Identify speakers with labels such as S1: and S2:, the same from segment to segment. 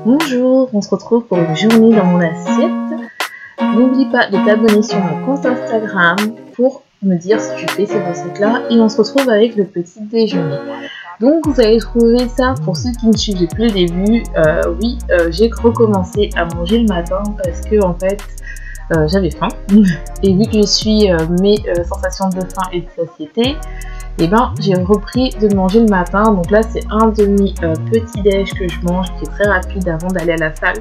S1: Bonjour, on se retrouve pour une journée dans mon assiette. N'oublie pas de t'abonner sur mon compte Instagram pour me dire si tu fais ces recettes là et on se retrouve avec le petit déjeuner. Donc vous allez trouver ça pour ceux qui me suivent depuis le début. J'ai recommencé à manger le matin parce que en fait j'avais faim et vu que je suis mes sensations de faim et de satiété, et ben j'ai repris de manger le matin. Donc là c'est un demi petit déj que je mange qui est très rapide avant d'aller à la salle.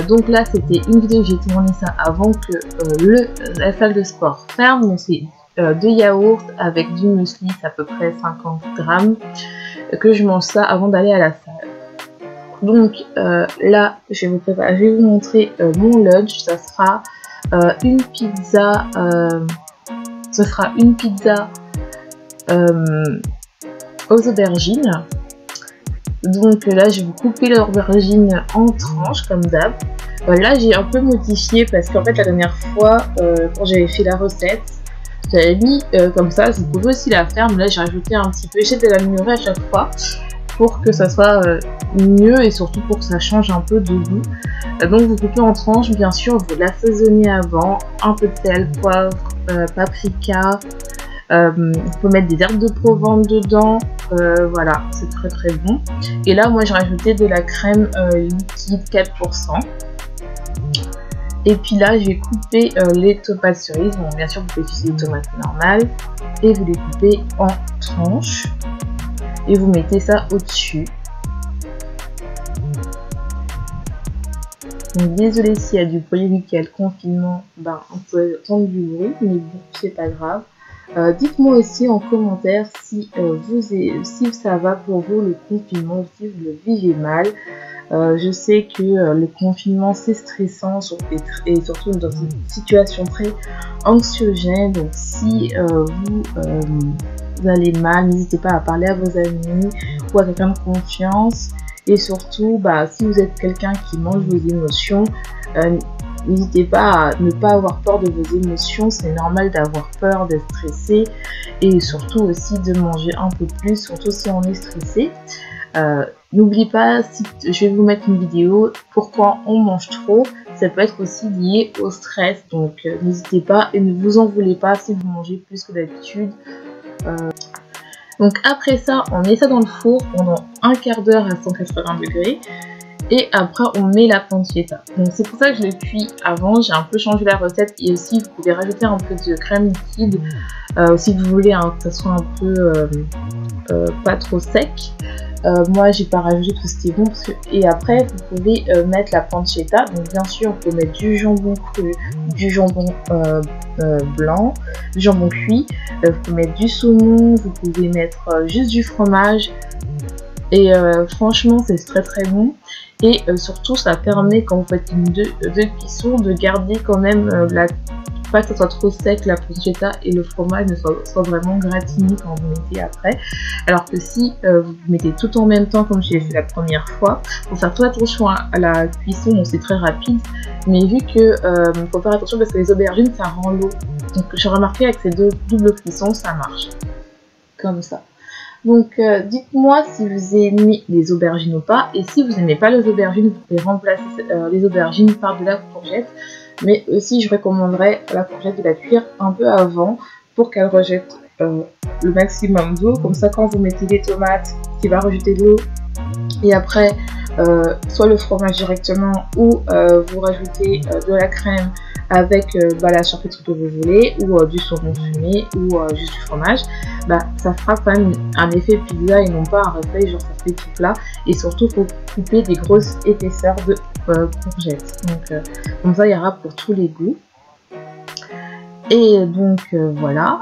S1: Donc là c'était une vidéo, j'ai tourné ça avant que la salle de sport ferme. Donc c'est 2 yaourts avec du muesli, c'est à peu près 50 grammes que je mange ça avant d'aller à la salle. Donc là je vais vous montrer mon lunch. Ça sera une pizza aux aubergines. Donc là je vais vous couper l'aubergine en tranches comme d'hab. Là j'ai un peu modifié parce qu'en fait la dernière fois quand j'avais fait la recette j'avais mis comme ça, vous pouvez aussi la faire, mais là j'ai rajouté un petit peu, j'essaie de l'améliorer à chaque fois pour que ça soit mieux et surtout pour que ça change un peu de goût. Donc vous coupez en tranches, bien sûr vous l'assaisonnez avant, un peu de sel, poivre, paprika. On peut mettre des herbes de Provence dedans, voilà, c'est très très bon. Et là moi j'ai rajouté de la crème liquide 4%. Et puis là j'ai coupé les tomates cerises. Bon, bien sûr vous pouvez utiliser les tomates normales et vous les coupez en tranches et vous mettez ça au-dessus. Donc désolé s'il y a du bruit vu qu'il y a le confinement, on peut entendre du bruit, mais bon c'est pas grave. Dites-moi aussi en commentaire si ça va pour vous le confinement, si vous le vivez mal. Je sais que le confinement c'est stressant et surtout dans une situation très anxiogène. Donc si vous allez mal, n'hésitez pas à parler à vos amis ou à quelqu'un de confiance. Et surtout, si vous êtes quelqu'un qui mange vos émotions, n'hésitez pas à ne pas avoir peur de vos émotions. C'est normal d'avoir peur, d'être stressé et surtout aussi de manger un peu plus, surtout si on est stressé. N'oubliez pas, je vais vous mettre une vidéo pourquoi on mange trop. Ça peut être aussi lié au stress, donc n'hésitez pas et ne vous en voulez pas si vous mangez plus que d'habitude. Donc après ça, on met ça dans le four pendant un quart d'heure à 180 degrés. Et après on met la pancetta. Donc c'est pour ça que je l'ai cuit avant. J'ai un peu changé la recette. Et aussi vous pouvez rajouter un peu de crème liquide si vous voulez que ça soit un peu pas trop sec. Moi j'ai pas rajouté tout ce qui est bon et après vous pouvez mettre la pancetta. Donc bien sûr vous pouvez mettre du jambon cru, du jambon blanc, du jambon cuit, vous pouvez mettre du saumon, vous pouvez mettre juste du fromage et franchement c'est très très bon. Et surtout ça permet quand vous faites une deux cuissons de garder quand même pas que ça soit trop sec la pancetta et le fromage ne soit vraiment gratiné quand vous mettez après. Alors que si vous mettez tout en même temps comme j'ai fait la première fois, faut faire très attention à la cuisson. Donc c'est très rapide, mais vu que faut faire attention parce que les aubergines ça rend l'eau. Donc j'ai remarqué avec ces deux doubles cuissons ça marche comme ça. Donc dites-moi si vous aimez les aubergines ou pas, et si vous n'aimez pas les aubergines, vous pouvez remplacer les aubergines par de la courgette. Mais aussi je recommanderais à la courgette de la cuire un peu avant pour qu'elle rejette le maximum d'eau. Comme ça quand vous mettez les tomates qui va rejeter de l'eau et après soit le fromage directement ou vous rajoutez de la crème avec la charcuterie que vous voulez ou du saumon fumé ou juste du fromage, ça fera quand même un effet pizza et non pas un reflet genre ça fait tout plat. Et surtout faut couper des grosses épaisseurs de courgettes. Donc comme ça il y aura pour tous les goûts. Et donc voilà.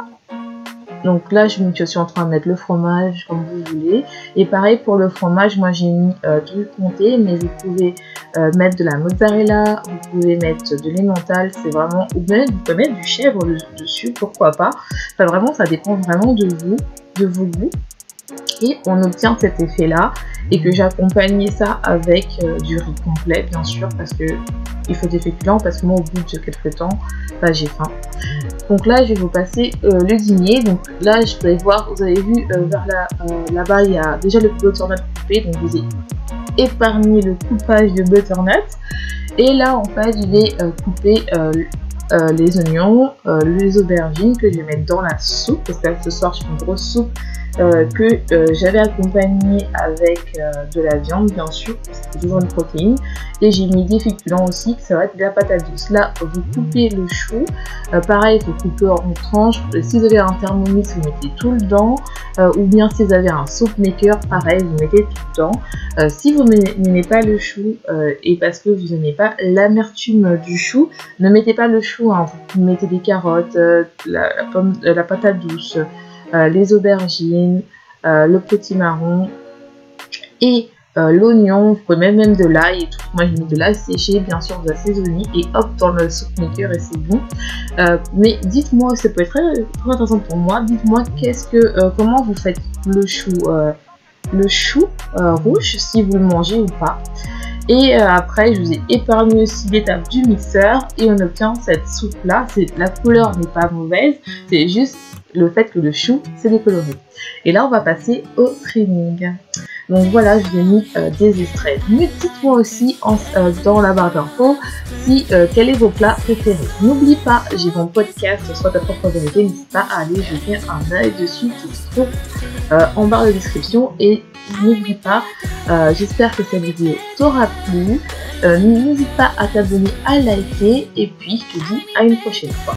S1: Donc là je suis en train de mettre le fromage comme vous voulez. Et pareil pour le fromage, moi j'ai mis du comté, mais vous pouvez mettre de la mozzarella, vous pouvez mettre de l'emmental, c'est vraiment, ou bien vous pouvez mettre du chèvre dessus, pourquoi pas. Enfin vraiment ça dépend vraiment de vous, de vos goûts. Et on obtient cet effet là. Et que j'ai accompagné ça avec du riz complet bien sûr parce que il faut des féculents, parce que moi au bout de quelques temps j'ai faim. Donc là je vais vous passer le dîner. Donc là vous allez voir, vous avez vu vers là-bas il y a déjà le poulet de sornade coupé. Donc épargner le coupage de butternut. Et là, en fait, je vais couper les oignons, les aubergines que je vais mettre dans la soupe, parce que là, ce soir, je fais une grosse soupe que j'avais accompagnée avec de la viande, bien sûr, c'est toujours une protéine. Et j'ai mis des féculents aussi, que ça va être de la patate douce. Là, vous coupez le chou. Pareil, il faut couper en tranches. Si vous avez un Thermomix, vous mettez tout dedans. Ou bien si vous avez un soup maker, pareil, vous mettez tout dedans. Si vous n'aimez pas le chou et parce que vous n'aimez pas l'amertume du chou, ne mettez pas le chou. Hein. Vous mettez des carottes, la patate douce, les aubergines, le petit marron et l'oignon. Vous pouvez mettre même de l'ail et tout. Moi j'ai mis de l'ail séché, bien sûr vous assaisonnez et hop dans le soup maker et c'est bon. Mais dites-moi, ça peut être très, très intéressant pour moi, dites-moi comment vous faites le chou rouge, si vous le mangez ou pas. Et après, je vous ai épargné aussi l'étape du mixeur et on obtient cette soupe là. La couleur n'est pas mauvaise, c'est juste le fait que le chou s'est décoloré. Et là, on va passer au trimming. Donc voilà, je vous ai mis des extraits. Mais dites-moi aussi dans la barre d'infos quel est vos plats préférés. N'oublie pas, j'ai mon podcast Soit ta propre vérité, n'hésite pas à aller jeter un œil dessus qui se trouve en barre de description. Et n'oublie pas, j'espère que cette vidéo t'aura plu. N'hésite pas à t'abonner, à liker et puis je te dis à une prochaine fois.